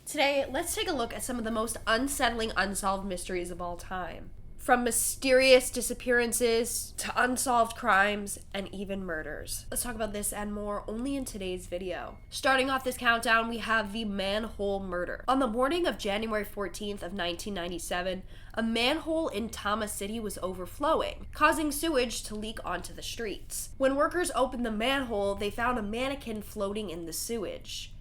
Today, let's take a look at some of the most unsettling unsolved mysteries of all time. From mysterious disappearances to unsolved crimes and even murders. Let's talk about this and more only in today's video. Starting off this countdown, we have the Manhole Murder. On the morning of January 14th of 1997, a manhole in Tama City was overflowing, causing sewage to leak onto the streets. When workers opened the manhole, they found a mannequin floating in the sewage.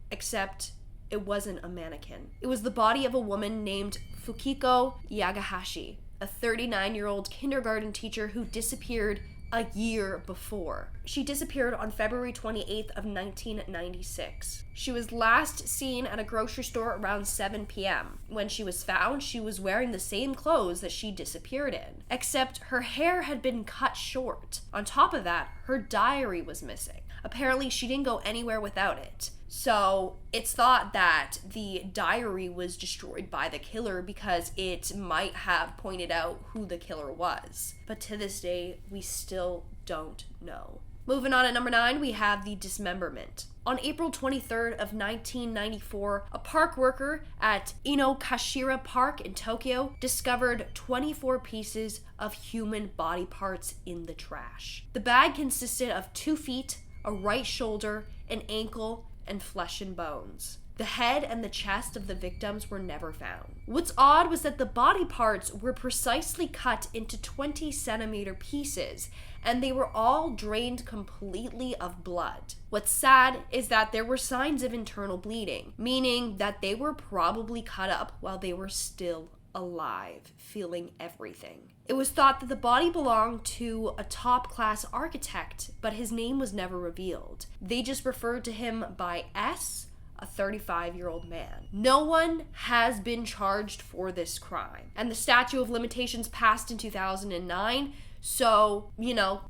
Except it wasn't a mannequin. It was the body of a woman named Fukiko Yagahashi, a 39-year-old kindergarten teacher who disappeared a year before. She disappeared on February 28th of 1996. She was last seen at a grocery store around 7 p.m. When she was found, she was wearing the same clothes that she disappeared in, except her hair had been cut short. On top of that, her diary was missing. Apparently, she didn't go anywhere without it. So it's thought that the diary was destroyed by the killer because it might have pointed out who the killer was. But to this day, we still don't know. Moving on at number 9, we have the Dismemberment. On April 23rd of 1994, a park worker at Inokashira Park in Tokyo discovered 24 pieces of human body parts in the trash. The bag consisted of 2 feet, a right shoulder, an ankle, and flesh and bones. The head and the chest of the victims were never found. What's odd was that the body parts were precisely cut into 20-centimeter pieces, and they were all drained completely of blood. What's sad is that there were signs of internal bleeding, meaning that they were probably cut up while they were still alive, feeling everything. It was thought that the body belonged to a top-class architect, but his name was never revealed. They just referred to him by S, a 35-year-old man. No one has been charged for this crime, and the statute of limitations passed in 2009, so,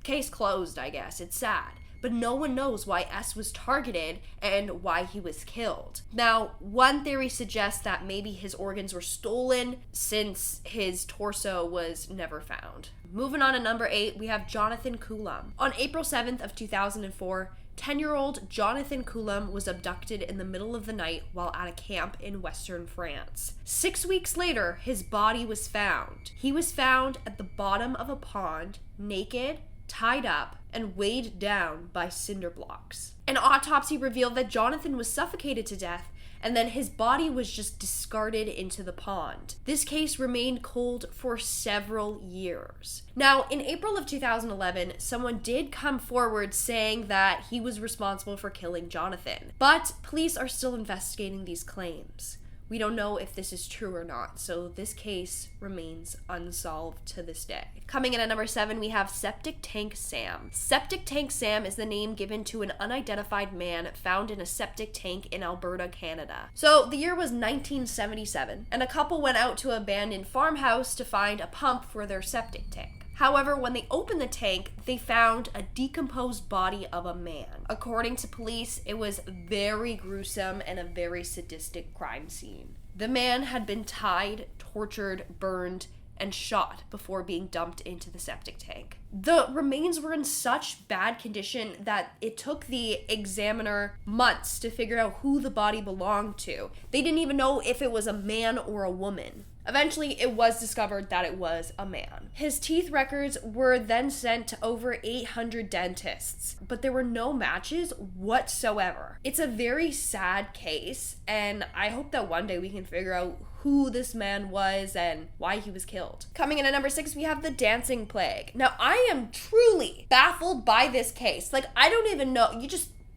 case closed, I guess. It's sad. But no one knows why S was targeted and why he was killed. Now, one theory suggests that maybe his organs were stolen since his torso was never found. Moving on to number 8, we have Jonathan Coulomb. On April 7th of 2004, 10-year-old Jonathan Coulomb was abducted in the middle of the night while at a camp in western France. 6 weeks later, his body was found. He was found at the bottom of a pond, naked, tied up, and weighed down by cinder blocks. An autopsy revealed that Jonathan was suffocated to death, and then his body was just discarded into the pond. This case remained cold for several years. Now, in April of 2011, someone did come forward saying that he was responsible for killing Jonathan, but police are still investigating these claims. We don't know if this is true or not, so this case remains unsolved to this day. Coming in at number 7, we have Septic Tank Sam. Septic Tank Sam is the name given to an unidentified man found in a septic tank in Alberta, Canada. So the year was 1977, and a couple went out to an abandoned farmhouse to find a pump for their septic tank. However, when they opened the tank, they found a decomposed body of a man. According to police, it was very gruesome and a very sadistic crime scene. The man had been tied, tortured, burned, and shot before being dumped into the septic tank. The remains were in such bad condition that it took the examiner months to figure out who the body belonged to. They didn't even know if it was a man or a woman. Eventually, it was discovered that it was a man. His teeth records were then sent to over 800 dentists, but there were no matches whatsoever. It's a very sad case, and I hope that one day we can figure out who this man was and why he was killed. Coming in at number 6, we have the dancing plague. Now, I am truly baffled by this case. I don't even know.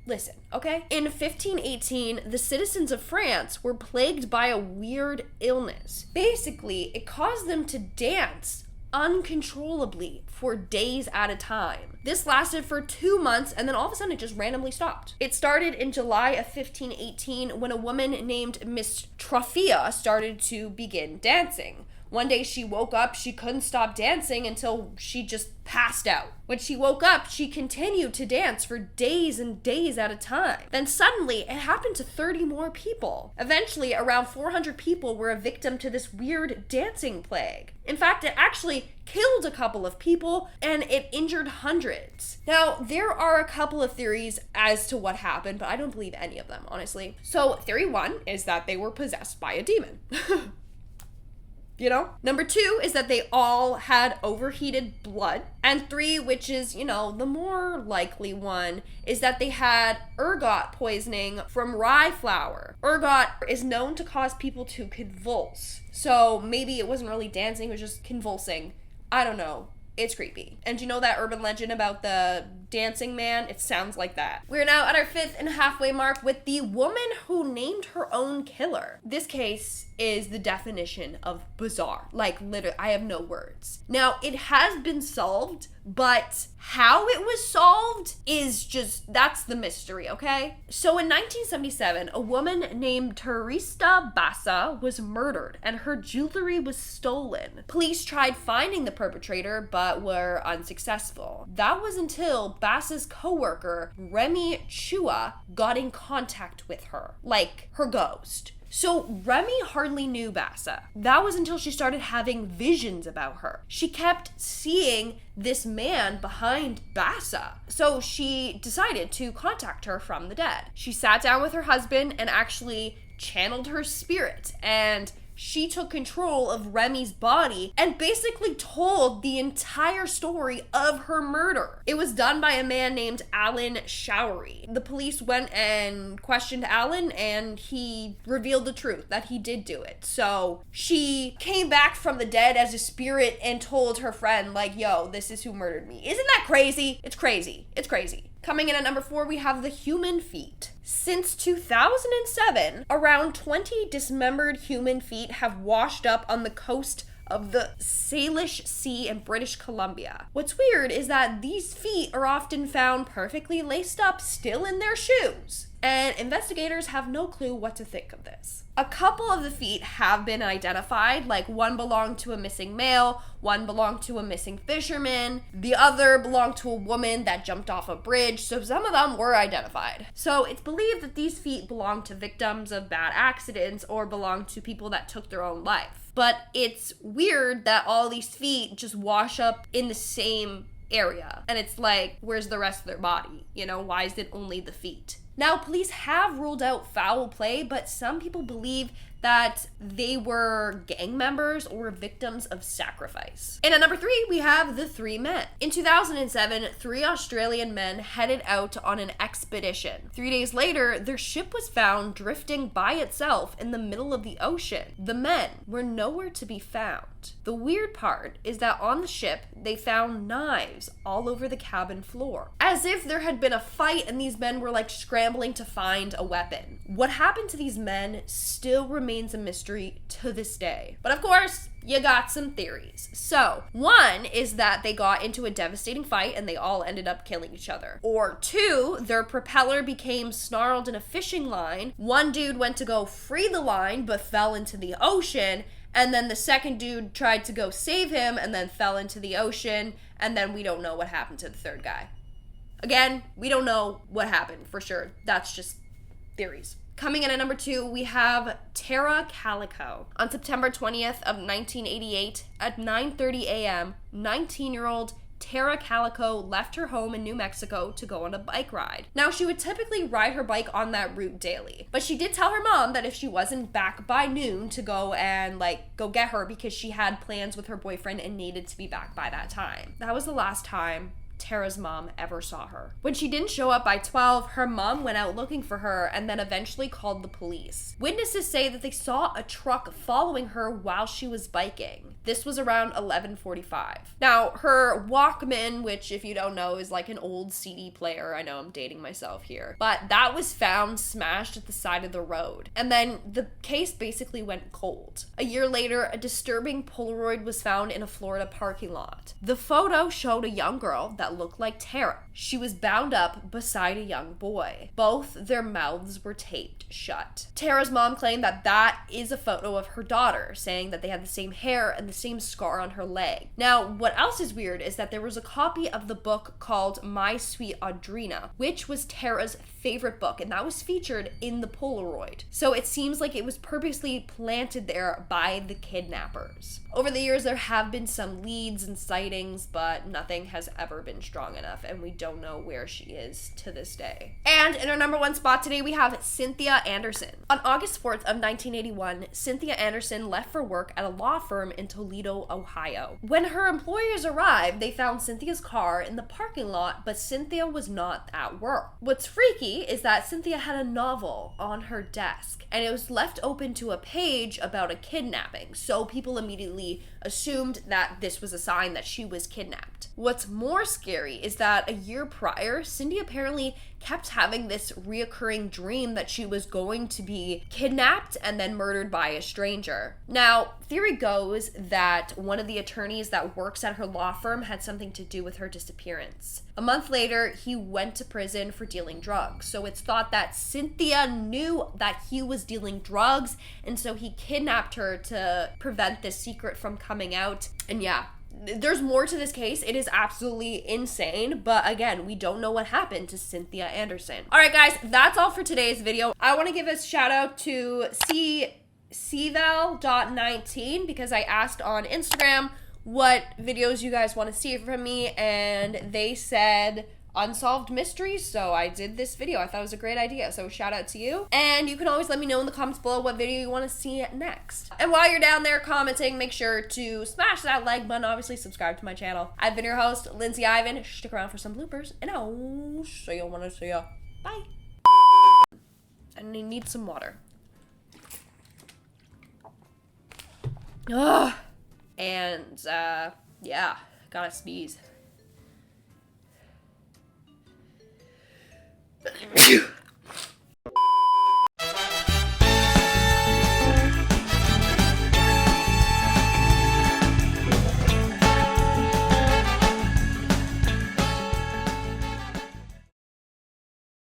Listen, okay? In 1518, the citizens of France were plagued by a weird illness. Basically, it caused them to dance uncontrollably for days at a time. This lasted for 2 months, and then all of a sudden it just randomly stopped. It started in July of 1518 when a woman named Miss Trophia started to begin dancing. One day she woke up, she couldn't stop dancing until she just passed out. When she woke up, she continued to dance for days and days at a time. Then suddenly, it happened to 30 more people. Eventually, around 400 people were a victim to this weird dancing plague. In fact, it actually killed a couple of people and it injured hundreds. Now, there are a couple of theories as to what happened, but I don't believe any of them, honestly. So, theory 1 is that they were possessed by a demon. You know? Number 2 is that they all had overheated blood. And 3, which is, the more likely one, is that they had ergot poisoning from rye flour. Ergot is known to cause people to convulse. So maybe it wasn't really dancing, it was just convulsing. I don't know. It's creepy. And you know that urban legend about the dancing man? It sounds like that. We're now at our 5th and halfway mark with the woman who named her own killer. This case is the definition of bizarre. Like, literally, I have no words. Now, it has been solved, but how it was solved is just, that's the mystery, okay? So in 1977, a woman named Teresa Bassa was murdered and her jewelry was stolen. Police tried finding the perpetrator, but were unsuccessful. That was until Bassa's co-worker, Remy Chua, got in contact with her, like her ghost. So Remy hardly knew Bassa. That was until she started having visions about her. She kept seeing this man behind Bassa. So she decided to contact her from the dead. She sat down with her husband and actually channeled her spirit, and she took control of Remy's body and basically told the entire story of her murder. It was done by a man named Alan Showery. The police went and questioned Alan and he revealed the truth that he did do it. So she came back from the dead as a spirit and told her friend, like, yo, this is who murdered me. Isn't that crazy? It's crazy. It's crazy. Coming in at number 4, we have the human feet. Since 2007, around 20 dismembered human feet have washed up on the coast of the Salish Sea in British Columbia. What's weird is that these feet are often found perfectly laced up, still in their shoes. And investigators have no clue what to think of this. A couple of the feet have been identified, like one belonged to a missing male, one belonged to a missing fisherman, the other belonged to a woman that jumped off a bridge, so some of them were identified. So it's believed that these feet belong to victims of bad accidents or belong to people that took their own life. But it's weird that all these feet just wash up in the same area. And it's like, where's the rest of their body? Why is it only the feet? Now, police have ruled out foul play, but some people believe that they were gang members or victims of sacrifice. And at number 3, we have the 3 men. In 2007, 3 Australian men headed out on an expedition. 3 days later, their ship was found drifting by itself in the middle of the ocean. The men were nowhere to be found. The weird part is that on the ship, they found knives all over the cabin floor, as if there had been a fight and these men were like scrambling to find a weapon. What happened to these men still remains a mystery to this day. But of course, you got some theories. So, one is that they got into a devastating fight and they all ended up killing each other. Or 2, their propeller became snarled in a fishing line. One dude went to go free the line but fell into the ocean. And then the second dude tried to go save him and then fell into the ocean. And then we don't know what happened to the third guy. Again, we don't know what happened for sure. That's just theories. Coming in at number 2, we have Tara Calico. On September 20th of 1988 at 9:30 a.m., 19-year-old Tara Calico left her home in New Mexico to go on a bike ride. Now, she would typically ride her bike on that route daily, but she did tell her mom that if she wasn't back by noon to go and go get her because she had plans with her boyfriend and needed to be back by that time. That was the last time Tara's mom ever saw her. When she didn't show up by 12, her mom went out looking for her and then eventually called the police. Witnesses say that they saw a truck following her while she was biking. This was around 11:45. Now, her Walkman, which if you don't know is like an old CD player, I know I'm dating myself here, but that was found smashed at the side of the road. And then the case basically went cold. A year later, a disturbing Polaroid was found in a Florida parking lot. The photo showed a young girl that that looked like Tara. She was bound up beside a young boy. Both their mouths were taped shut. Tara's mom claimed that that is a photo of her daughter, saying that they had the same hair and the same scar on her leg. Now, what else is weird is that there was a copy of the book called My Sweet Audrina, which was Tara's favorite book, and that was featured in the Polaroid. So it seems like it was purposely planted there by the kidnappers. Over the years, there have been some leads and sightings, but nothing has ever been strong enough, and we don't know where she is to this day. And in our number one spot today, we have Cynthia Anderson. On August 4th of 1981, Cynthia Anderson left for work at a law firm in Toledo, Ohio. When her employers arrived, they found Cynthia's car in the parking lot, but Cynthia was not at work. What's freaky is that Cynthia had a novel on her desk, and it was left open to a page about a kidnapping, so people immediately assumed that this was a sign that she was kidnapped. What's more scary is that a year prior, Cindy apparently kept having this reoccurring dream that she was going to be kidnapped and then murdered by a stranger. Now, theory goes that one of the attorneys that works at her law firm had something to do with her disappearance. A month later, he went to prison for dealing drugs. So it's thought that Cynthia knew that he was dealing drugs, and so he kidnapped her to prevent this secret from coming out. And yeah, there's more to this case. It is absolutely insane, but again, we don't know what happened to Cynthia Anderson. All right, guys, that's all for today's video. I want to give a shout out to cval.19 because I asked on Instagram what videos you guys want to see from me, and they said Unsolved Mysteries, so I did this video. I thought it was a great idea, so shout out to you. And you can always let me know in the comments below what video you want to see next. And while you're down there commenting, make sure to smash that like button, obviously subscribe to my channel. I've been your host, Lindsay Ivan. Stick around for some bloopers, and I'll see you when I see ya. Bye. And I need some water. Ugh. And, yeah, gotta sneeze.